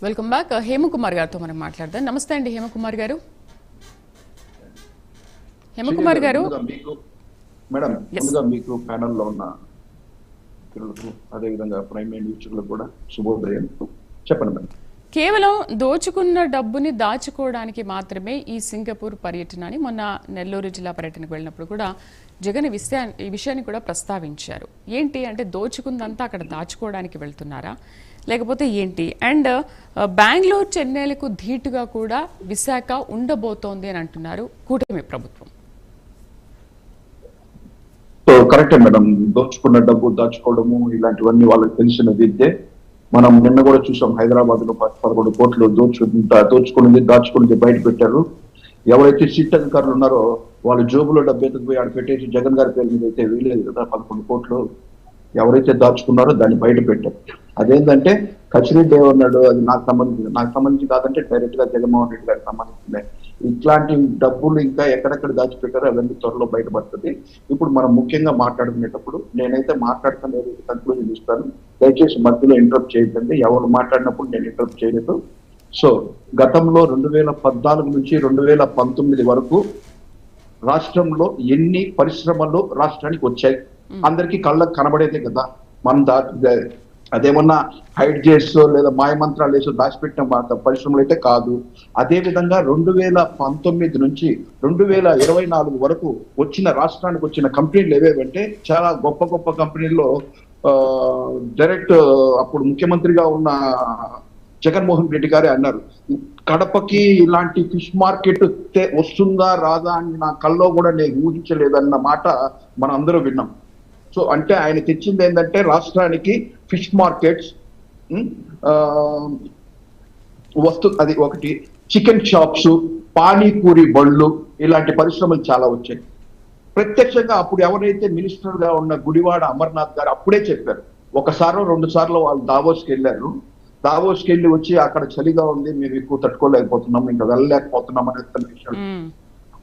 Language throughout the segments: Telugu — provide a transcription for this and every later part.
Welcome back. హేమకుమార్ గారితో మనం మాట్లాడదాం. నమస్తే అండి హేమకుమార్ గారు. హేమకుమార్ గారు మేడం, ముందుగా మీకు ప్యానెల్లో ఉన్న అదేవిధంగా ప్రైమ్ వీక్షకులకు కూడా శుభోదయం. చెప్పండి మేడం. కేవలం దోచుకున్న డబ్బుని దాచుకోవడానికి మాత్రమే ఈ సింగపూర్ పర్యటన అని మొన్న నెల్లూరు జిల్లా పర్యటనకు వెళ్ళినప్పుడు కూడా జగన్ ఈ విషయాన్ని కూడా ప్రస్తావించారు. ఏంటి అంటే దోచుకుందంతా అక్కడ దాచుకోవడానికి వెళ్తున్నారా లేకపోతే ఏంటి? అండ్ బెంగళూరు చెన్నైలకు ధీటుగా కూడా విశాఖ ఉండబోతోంది అని అంటున్నారు కూటమి ప్రభుత్వం. కరెక్టే మేడం. దోచుకున్న డబ్బు దాచుకోవడము ఇలాంటివన్నీ వాళ్ళకి తెలిసిన విద్యే. మనం నిన్న కూడా చూసాం, హైదరాబాద్ లో 11 కోట్లు దోచుకున్నది దాచుకున్నది బయట పెట్టారు. ఎవరైతే సిట్ అధికారులు ఉన్నారో వాళ్ళు జోబులో డబ్బు ఎత్తుకుపోయి ఆడ పెట్టేసి జగన్ గారి పేరు మీద అయితే వీలేదు కదా. 11 కోట్లు ఎవరైతే దాచుకున్నారో దాన్ని బయట పెట్టారు. అదేంటంటే కచిరెడ్డి ఏమన్నాడు, అది నాకు సంబంధించి కాదంటే డైరెక్ట్ గా జగన్మోహన్ రెడ్డి గారికి సంబంధించిందే. ఇట్లాంటి డబ్బులు ఇంకా ఎక్కడెక్కడ దాచిపెట్టారో అవన్నీ త్వరలో బయటపడుతుంది. ఇప్పుడు మనం ముఖ్యంగా మాట్లాడుకునేటప్పుడు నేనైతే మాట్లాడుతున్న కన్క్లూజన్ ఇస్తాను. దయచేసి మధ్యలో ఇంటరప్ట్ చేయకండి. ఎవరు మాట్లాడినప్పుడు నేను ఇంటరప్ట్ చేయలేదు. సో గతంలో 2014 నుంచి 2019 వరకు రాష్ట్రంలో ఎన్ని పరిశ్రమలు రాష్ట్రానికి వచ్చాయి అందరికీ కళ్ళకు కనబడేదే కదా. మనం అదేమన్నా హైడ్ చేసో లేదా మాయమంత్రాలు వేసో దాచిపెట్టిన పరిశ్రమలు అయితే కాదు. అదే విధంగా 2019 నుంచి 2024 వరకు వచ్చిన రాష్ట్రానికి వచ్చిన కంపెనీలు ఏవేవంటే చాలా గొప్ప గొప్ప కంపెనీల్లో డైరెక్ట్ అప్పుడు ముఖ్యమంత్రిగా ఉన్న జగన్మోహన్ రెడ్డి గారే అన్నారు, కడపకి ఇలాంటి ఫిష్ మార్కెట్ వస్తుందా రాదా అని నా కల్లో కూడా నేను ఊహించలేదన్న మాట మనం అందరూ విన్నాం. సో అంటే ఆయన తెచ్చింది ఏంటంటే రాష్ట్రానికి ఫిష్ మార్కెట్స్ అది ఒకటి, చికెన్ షాప్స్, పానీపూరి బళ్ళు, ఇలాంటి పరిశ్రమలు చాలా వచ్చాయి. ప్రత్యక్షంగా అప్పుడు ఎవరైతే మినిస్టర్ గా ఉన్న గుడివాడ అమర్నాథ్ గారు అప్పుడే చెప్పారు. 1-2 సార్లు వాళ్ళు దావోస్కి వెళ్ళారు. దావోస్కి వెళ్ళి వచ్చి అక్కడ చలిగా ఉంది, మేము ఎక్కువ తట్టుకోలేకపోతున్నాం, ఇంకా వెళ్ళలేకపోతున్నాం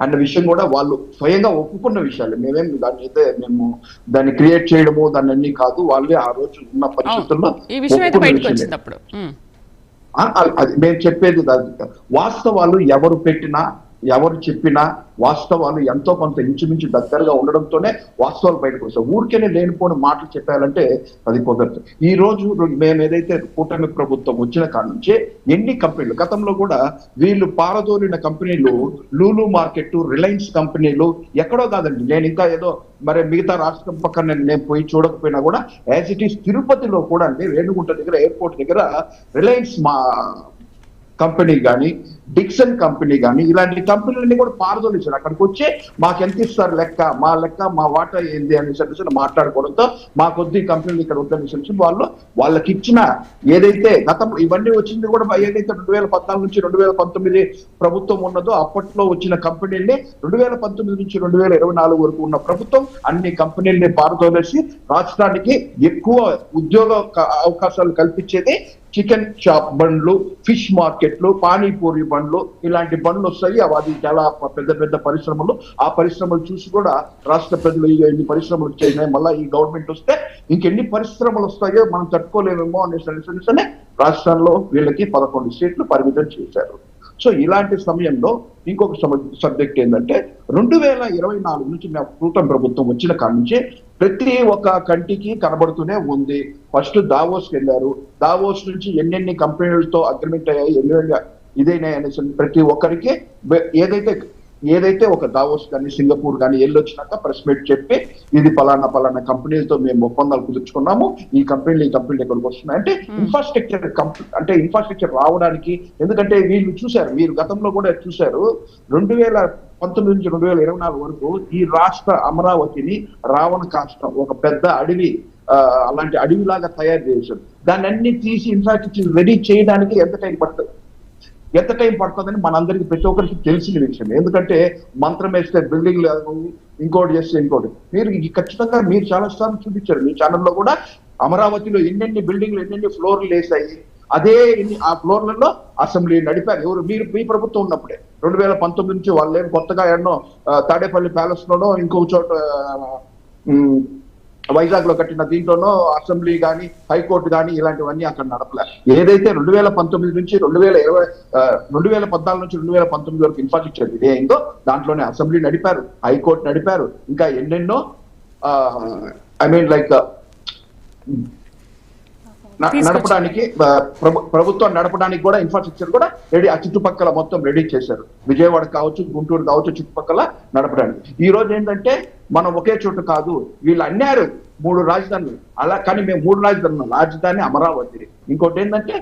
అన్న విషయం కూడా వాళ్ళు స్వయంగా ఒప్పుకున్న విషయాలు. దాన్ని క్రియేట్ చేయడము దాన్ని అన్ని కాదు, వాళ్ళే ఆ రోజు ఉన్న పరిస్థితుల్లో అది మేము చెప్పేది. వాస్తవాలు ఎవరు పెట్టినా ఎవరు చెప్పినా వాస్తవాలు ఎంతో కొంత ఇంచుమించు దగ్గరగా ఉండడంతోనే వాస్తవాలు బయటకు వస్తాయి. ఊరికేనే లేనిపోని మాటలు చెప్పాలంటే అది కుదరదు. ఈ రోజు మేము ఏదైతే కూటమి ప్రభుత్వం వచ్చిన కాడ నుంచే ఎన్ని కంపెనీలు, గతంలో కూడా వీళ్ళు పారదోలిన కంపెనీలు లూలు మార్కెట్, రిలయన్స్ కంపెనీలు ఎక్కడో కాదండి. నేను ఇంకా ఏదో మరి మిగతా రాష్ట్రం పక్కన నేను పోయి చూడకపోయినా కూడా యాజ్ ఇట్ ఈస్ తిరుపతిలో కూడా అండి, రేణుగుంట దగ్గర ఎయిర్పోర్ట్ దగ్గర రిలయన్స్ కంపెనీ కానీ, డిక్సన్ కంపెనీ కానీ, ఇలాంటి కంపెనీలన్నీ కూడా పారదోలించారు. అక్కడికి వచ్చి మాకు ఎంత ఇస్తారు లెక్క, మా వాటా ఏంది అని మాట్లాడుకోవడంతో మా కొద్ది కంపెనీలు ఇక్కడ వద్దని వాళ్ళకి ఇచ్చిన ఏదైతే గతం ఇవన్నీ వచ్చింది కూడా ఏదైతే 2014 నుంచి 2019 ప్రభుత్వం ఉన్నదో అప్పట్లో వచ్చిన కంపెనీల్ని 2019 నుంచి 2024 వరకు ఉన్న ప్రభుత్వం అన్ని కంపెనీల్ని పారదోలేసి రాష్ట్రానికి ఎక్కువ ఉద్యోగ అవకాశాలు కల్పించేది చికెన్ షాప్ బండ్లు, ఫిష్ మార్కెట్లు, పానీపూరి బండ్లు, ఇలాంటి బండ్లు వస్తాయి. అది చాలా పెద్ద పెద్ద పరిశ్రమలు. ఆ పరిశ్రమలు చూసి కూడా రాష్ట్ర ప్రజలు ఎన్ని పరిశ్రమలు వచ్చాయి, మళ్ళీ ఈ గవర్నమెంట్ వస్తే ఇంకెన్ని పరిశ్రమలు వస్తాయో మనం తట్టుకోలేమేమో అనే రాష్ట్రంలో వీళ్ళకి 11 సీట్లు పరిమితం చేశారు. సో ఇలాంటి సమయంలో ఇంకొక సబ్జెక్ట్ ఏంటంటే 2024 నుంచి కూటమి ప్రభుత్వం వచ్చిన కాడి నుంచి ప్రతి ఒక్క కంటికి కనబడుతూనే ఉంది. ఫస్ట్ దావోస్కి వెళ్ళారు. దావోస్ నుంచి ఎన్నెన్ని కంపెనీలతో అగ్రిమెంట్ అయ్యాయి, ఇదైనా అనేసి ప్రతి ఒక్కరికి ఏదైతే ఒక దావోస్ కానీ సింగపూర్ కానీ వెళ్ళొచ్చినాక ప్రెస్ మీట్ చెప్పి ఇది పలానా కంపెనీలతో మేము ఒప్పందాలు కుదుర్చుకున్నాము, ఈ కంపెనీలు ఎక్కడికి వస్తున్నాయి అంటే ఇన్ఫ్రాస్ట్రక్చర్ రావడానికి. ఎందుకంటే వీరు గతంలో కూడా చూశారు, 2019 నుంచి 2024 వరకు ఈ రాష్ట్ర అమరావతిని రావణ కాష్టం ఒక పెద్ద అడవి, అలాంటి అడవిలాగా తయారు చేశారు. దాన్ని అన్ని తీసి ఇన్ఫ్రాస్ట్రక్చర్ రెడీ చేయడానికి ఎంత టైం పడుతుందని మనందరికి ప్రతి ఒక్కరికి తెలిసిన విషయం. ఎందుకంటే మంత్రం వేస్తే బిల్డింగ్ లేదు, ఇంకోటి చేస్తే ఇంకోటి. ఖచ్చితంగా మీరు చాలా సార్లు చూపించారు మీ ఛానల్లో కూడా, అమరావతిలో ఎన్నెన్ని బిల్డింగ్లు ఎన్నెన్ని ఫ్లోర్లు వేసాయి. ఆ ఫ్లోర్లలో అసెంబ్లీ నడిపారు ఎవరు? మీ ప్రభుత్వం ఉన్నప్పుడే 2019 నుంచి వాళ్ళు కొత్తగా ఎన్నో తాడేపల్లి ప్యాలెస్ లోనో ఇంకొక చోట వైజాగ్ లో కట్టిన దీంట్లోనో అసెంబ్లీ కానీ హైకోర్టు కానీ ఇలాంటివన్నీ అక్కడ నడపలే. ఏదైతే 2019 నుంచి 2014 నుంచి 2019 వరకు ఇన్ఫ్రాస్ట్రక్చర్ ఇదే అయిందో దాంట్లోనే అసెంబ్లీ నడిపారు, హైకోర్టు నడిపారు, ఇంకా ఎన్నెన్నో నడపడానికి ప్రభుత్వం నడపడానికి కూడా ఇన్ఫ్రాస్ట్రక్చర్ కూడా రెడీ, ఆ చుట్టుపక్కల మొత్తం రెడీ చేశారు. విజయవాడ కావచ్చు, గుంటూరు కావచ్చు, చుట్టుపక్కల నడపడానికి. ఈ రోజు ఏంటంటే మనం ఒకే చోట కాదు, వీళ్ళు అన్నారు 3 రాజధానులు, అలా కానీ మేము 3 రాజధానులు, రాజధాని అమరావతి. ఇంకోటి ఏంటంటే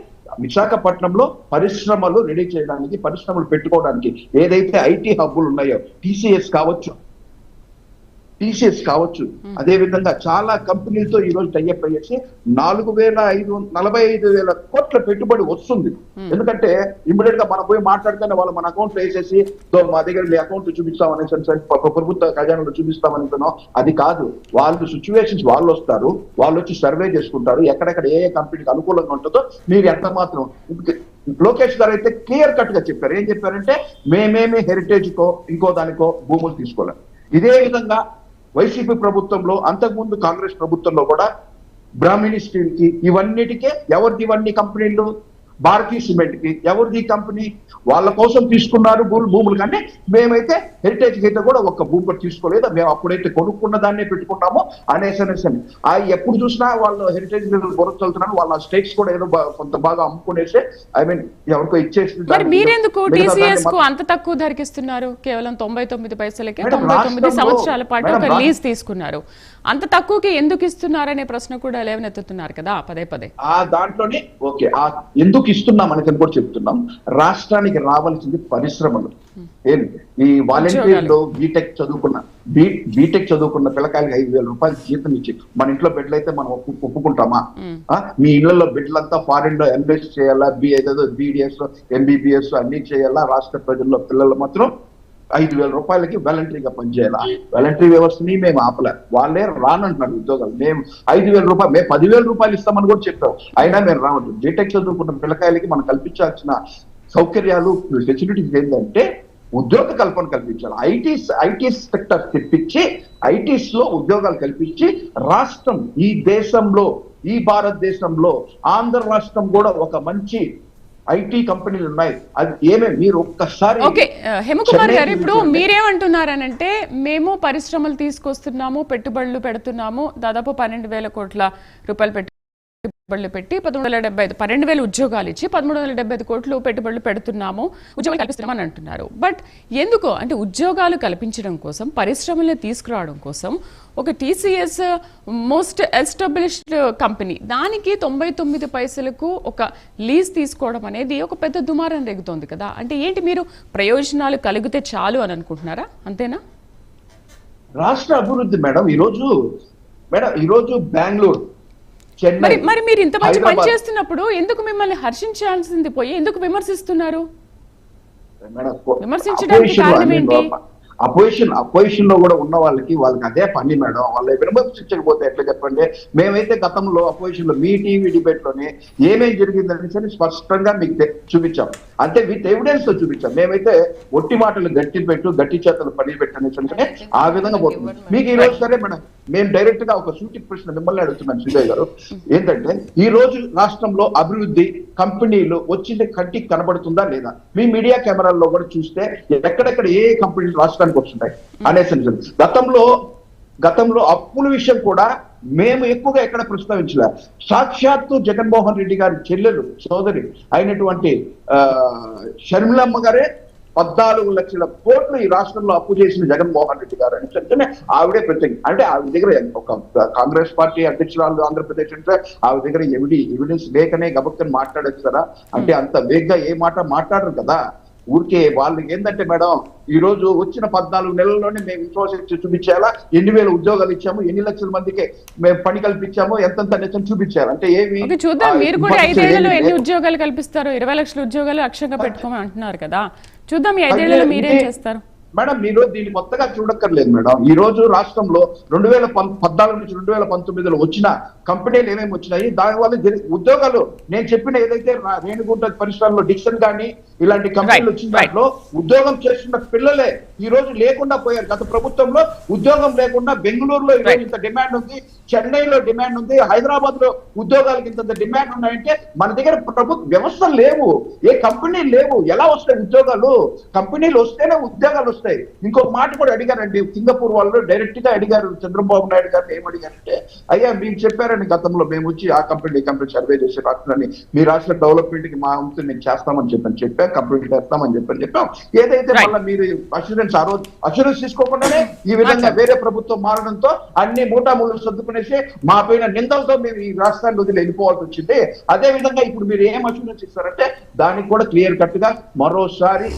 విశాఖపట్నంలో పరిశ్రమలు రెడీ చేయడానికి, పరిశ్రమలు పెట్టుకోవడానికి ఏదైతే ఐటీ హబ్బులు ఉన్నాయో టీసీఎస్ కావచ్చు, అదే విధంగా చాలా కంపెనీలతో ఈ రోజు టైఅప్ అయ్యేసి 45,000 కోట్ల పెట్టుబడి వస్తుంది. ఎందుకంటే ఇమ్మీడియట్ గా మనం పోయి మాట్లాడితేనే వాళ్ళు మన అకౌంట్ వేసేసి మా దగ్గర మీ అకౌంట్ చూపిస్తామని ప్రభుత్వ ఖజానాలో చూపిస్తామని, అది కాదు. వాళ్ళు సిచ్యువేషన్స్ వాళ్ళు వస్తారు, వాళ్ళు వచ్చి సర్వే చేసుకుంటారు, ఎక్కడెక్కడ ఏ కంపెనీకి అనుకూలంగా ఉంటుందో మీరు ఎంత మాత్రం. లోకేష్ గారు అయితే క్లియర్ కట్ గా చెప్పారు. ఏం చెప్పారంటే మేమేమి హెరిటేజ్ కో ఇంకో దానికో భూములు తీసుకోలేం. ఇదే విధంగా వైసీపీ ప్రభుత్వంలో, అంతకుముందు కాంగ్రెస్ ప్రభుత్వంలో కూడా బ్రాహ్మణి స్టీల్ కి ఇవన్నిటికే ఎవరిది, ఇవన్నీ కంపెనీలు భారతీయ సిమెంట్ కి ఎవరిది కంపెనీ, వాళ్ళ కోసం తీసుకున్నారు భూములు. కానీ మేమైతే హెరిటేజ్ అయితే కూడా ఒక్క భూమి కూడా తీసుకోలేదు, మేము అప్పుడైతే కొనుక్కున్న దాన్నే పెట్టుకున్నాము అనేసి ఎప్పుడు చూసినా వాళ్ళు హెరిటేజ్ బొరచలుతున్నారు. వాళ్ళ స్టేక్స్ కూడా ఏదో కొంత బాగా అమ్ముకునేసి ఎవరికో ఇచ్చేసి. మీరెందుకు టీసీఎస్ కు అంత తక్కువ ధరకి ఇస్తున్నారు? కేవలం 99 పైసలకే 99 సంవత్సరాల పాటు ఒక లీజ్ తీసుకున్నారు. అంత తక్కువకి ఎందుకు ఇస్తున్నారనే ప్రశ్న కూడా లేవనెత్తుతున్నారు కదా పదే పదే. ఆ దాంట్లోనే ఓకే, ఎందుకు ఇస్తున్నాం అనేది కూడా చెప్తున్నాం. రాష్ట్రానికి రావాల్సింది పరిశ్రమలు. ఈ వాలంటీర్లు బీటెక్ చదువుకున్న పిల్లకాయలకి 5,000 రూపాయలు జీతం ఇచ్చి మన ఇంట్లో బిడ్డలు అయితే మనం ఒప్పుకుంటామా? మీ ఇళ్లలో బిడ్డలంతా ఫారిన్ లో ఎంబీఎస్ చేయాలా, బీడీఎస్ ఎంబీబీఎస్ అన్ని చేయాలా, రాష్ట్ర ప్రజల్లో పిల్లలు మాత్రం 5,000 రూపాయలకి వాలంటరీగా పనిచేయాలా? వాలంటరీ వ్యవస్థని మేము ఆపలే, వాళ్ళే రానంటున్నారు ఉద్యోగాలు. మేము 5,000 రూపాయలు, మేము 10,000 రూపాయలు ఇస్తామని కూడా చెప్పాం, అయినా మేము రావట్లేదు. బీటెక్ చదువుకున్న పిల్లకాయలకి మనం కల్పించాల్సిన సౌకర్యాలు, ఫెసిలిటీస్ ఏంటంటే ఉద్యోగ కల్పన కల్పించాలి. ఐటీ సెక్టర్ తెప్పించి ఐటీస్ లో ఉద్యోగాలు కల్పించి రాష్ట్రం, ఈ దేశంలో, ఈ భారతదేశంలో ఆంధ్ర రాష్ట్రం కూడా ఒక మంచి ఐటీ కంపెనీలు ఉన్నాయి. అది మీరు ఒక్కసారి. ఓకే హేమకుమార్ గారు, ఇప్పుడు మీరేమంటున్నారనంటే మేము పరిశ్రమలు తీసుకొస్తున్నాము, పెట్టుబడులు పెడుతున్నాము, దాదాపు 12,000 కోట్ల రూపాయలు పెట్టుబడులు పెట్టి 12,000 ఉద్యోగాలు ఇచ్చి 1,375 కోట్లు పెట్టుబడులు పెడుతున్నాము, ఉద్యోగాలు కల్పిస్తున్నామని అంటున్నారు. బట్ ఎందుకు అంటే ఉద్యోగాలు కల్పించడం కోసం, పరిశ్రమలను తీసుకురావడం కోసం ఒక టీసీఎస్ మోస్ట్ ఎస్టాబ్లిష్డ్ కంపెనీ, దానికి 99 పైసలకు ఒక లీజ్ తీసుకోవడం అనేది ఒక పెద్ద దుమారం రేగుతోంది కదా. అంటే ఏంటి, మీరు ప్రయోజనాలు కలిగితే చాలు అని అనుకుంటున్నారా? అంతేనా? రాష్ట్ర అభివృద్ధి మేడం ఈరోజు బెంగళూరు, మరి మీరు ఇంత మంచి పని చేస్తున్నప్పుడు ఎందుకు మిమ్మల్ని హర్షించాల్సింది పోయి ఎందుకు విమర్శిస్తున్నారు? విమర్శించడానికి కారణం ఏంటి? అపోజిషన్ లో కూడా ఉన్న వాళ్ళకి అదే పని మేడం. వాళ్ళు విమర్శించకపోతే ఎట్లా చెప్పండి? మేమైతే గతంలో అపోజిషన్ లో మీ టీవీ డిబేట్ లోనే ఏమేం జరిగిందని సరే స్పష్టంగా మీకు చూపించాం, అంటే విత్ ఎవిడెన్స్ తో చూపించాం. మేమైతే ఒట్టి మాటలు గట్టి చేతలు పని పెట్టనే ఆ విధంగా పోతుంది. మీకు ఈ రోజు సరే మేడం, మేము డైరెక్ట్ గా ఒక సూటి ప్రశ్న మిమ్మల్ని అడుగుతున్నాను సుజయ్ గారు. ఏంటంటే ఈ రోజు రాష్ట్రంలో అభివృద్ధి, కంపెనీలు వచ్చింది కంటికి కనబడుతుందా లేదా? మీ మీడియా కెమెరాల్లో కూడా చూస్తే ఎక్కడెక్కడ ఏ కంపెనీలు రాష్ట్రానికి వస్తుంటాయి అనేసి. గతంలో అప్పుల విషయం కూడా మేము ఎక్కువగా ఎక్కడ ప్రస్తావించలే. సాక్షాత్తు జగన్మోహన్ రెడ్డి గారి చెల్లెలు, సోదరి అయినటువంటి షర్మిలమ్మ గారే 14 లక్షల కోట్లు ఈ రాష్ట్రంలో అప్పు చేసిన జగన్మోహన్ రెడ్డి గారు అని చెప్తేనే ఆవిడే ప్రత్యేక. అంటే ఆవిడ దగ్గర ఒక కాంగ్రెస్ పార్టీ అధ్యక్షురాలు ఆంధ్రప్రదేశ్ అంటే ఆవిడ దగ్గర ఎవిడెన్స్ లేకనే గబక్కని మాట్లాడేస్తారా? అంటే అంత వేగ్గా ఏ మాట మాట్లాడరు కదా. ఊరికే వాళ్ళు ఏంటంటే మేడం, ఈ రోజు వచ్చిన 14 నెలల్లోనే మేము ఇన్ఫ్రాస్ట్రక్చర్ చూపించాలా, 8,000 ఉద్యోగాలు ఇచ్చాము, 8 లక్షల మందికి మేము పని కల్పించాము, ఎంతంత చూపించారు. అంటే ఏమి చూద్దాం. మీరు కూడా 5 ఏళ్లలో ఎన్ని ఉద్యోగాలు కల్పిస్తారు? 20 లక్షల ఉద్యోగాలు లక్ష్యంగా పెట్టుకోమని అంటున్నారు కదా. చూద్దాం ఈ 5 ఏళ్లలో మీరేం చేస్తారు. మేడం మీరు దీన్ని కొత్తగా చూడక్కర్లేదు మేడం. ఈ రోజు రాష్ట్రంలో 2014 నుంచి 2019లో వచ్చిన కంపెనీలు ఏమేమి వచ్చినాయి, దానివల్ల ఉద్యోగాలు నేను చెప్పిన ఏదైతే రేణిగుంట పరిశ్రమలో డిక్సన్ కానీ ఇలాంటి కంపెనీలు వచ్చిన దాంట్లో ఉద్యోగం చేస్తున్న పిల్లలే ఈ రోజు లేకుండా పోయారు. గత ప్రభుత్వంలో ఉద్యోగం లేకుండా బెంగళూరులో ఈరోజు ఇంత డిమాండ్ ఉంది, చెన్నైలో డిమాండ్ ఉంది, హైదరాబాద్ లో ఉద్యోగాలకి ఇంత డిమాండ్ ఉన్నాయంటే మన దగ్గర ప్రభుత్వ వ్యవస్థలు లేవు, ఏ కంపెనీ లేవు. ఎలా వస్తాయి ఉద్యోగాలు? కంపెనీలు వస్తేనే ఉద్యోగాలు వస్తాయి. ఇంకొక మాట కూడా అడిగారండి సింగపూర్ వాళ్ళు, డైరెక్ట్ గా అడిగారు చంద్రబాబు నాయుడు గారిని. ఏమడిగారంటే, అయ్యా మీరు చెప్పారని గతంలో మేము వచ్చి ఆ కంపెనీ సర్వే చేసి రాష్ట్రాన్ని మీ రాష్ట్ర డెవలప్మెంట్ కి మా వంతు మేము చేస్తామని చెప్పాం, కంపెనీ చేస్తామని చెప్పాం. ఏదైతే మళ్ళీ మీరు అష్యూరెన్స్ ఆ రోజు అష్యూరెన్స్ తీసుకోకుండానే ఈ విధంగా వేరే ప్రభుత్వం మారడంతో అన్ని మూటాముళ్ళు సర్దుకునేసి మా పైన నిందలతో మేము ఈ రాష్ట్రాన్ని వదిలి వెళ్ళిపోవాల్సి వచ్చింది. అదే విధంగా ఇప్పుడు మీరు ఏం అష్యూరెన్స్ ఇస్తారంటే దానికి కూడా క్లియర్ కట్ గా మరోసారి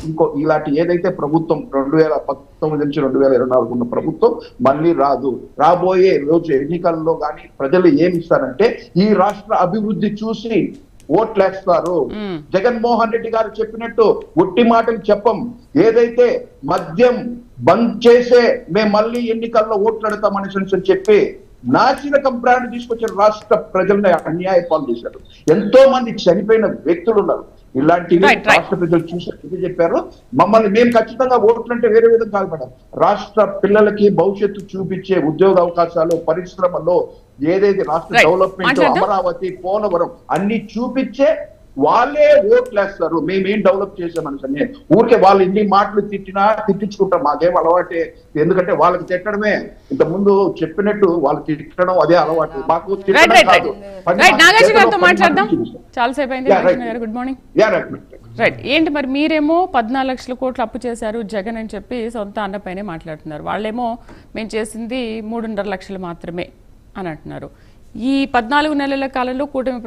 ఇలాంటి ఏదైతే ప్రభుత్వం 2019 నుంచి 2024 ఉన్న ప్రభుత్వం మళ్ళీ రాదు. రాబోయే రోజు ఎన్నికల్లో కానీ ప్రజలు ఏమి ఇస్తారంటే ఈ రాష్ట్ర అభివృద్ధి చూసి ఓట్లేస్తారు. జగన్మోహన్ రెడ్డి గారు చెప్పినట్టు ఒట్టి మాటలు చెప్పం. ఏదైతే మద్యం బంద్ చేసే మేము మళ్ళీ ఎన్నికల్లో ఓట్లు మనుషులు చెప్పి నాసిరకం బ్రాండ్ తీసుకొచ్చిన రాష్ట్ర ప్రజల్ని అన్యాయ పాలు చేశారు. ఎంతో మంది చనిపోయిన వ్యక్తులు ఉన్నారు. ఇలాంటివి రాష్ట్ర ప్రజలు చూసి చెప్పారు. మమ్మల్ని మేము ఖచ్చితంగా ఓట్లు అంటే వేరే విధంగా కాదు మేడం. రాష్ట్ర పిల్లలకి భవిష్యత్తు చూపించే ఉద్యోగ అవకాశాలు, పరిశ్రమల్లో ఏదైతే రాష్ట్ర డెవలప్మెంట్, అమరావతి, పోలవరం అన్ని చూపించే వాళ్ళే ఓట్లేస్తారు. మేమేం డెవలప్ చేసామని ఊరికే వాళ్ళు ఇన్ని మాటలు తిట్టించుకుంటాం. మాకేం అలవాటే, ఎందుకంటే వాళ్ళకి తిట్టడమే ఇంత ముందు చెప్పినట్టు వాళ్ళు తిట్టడం అదే అలవాటు. మాకు చాలాసేపు అయింది. Good morning. రైట్, ఏంటి మరి మీరేమో 14 లక్షల కోట్లు అప్పు చేశారు జగన్ అని చెప్పి సొంత అన్నపైనే మాట్లాడుతున్నారు. వాళ్ళేమో మేము చేసింది 3.5 లక్షలు మాత్రమే అని అంటున్నారు. ఈ 14 నెలల కాలంలో కూటమి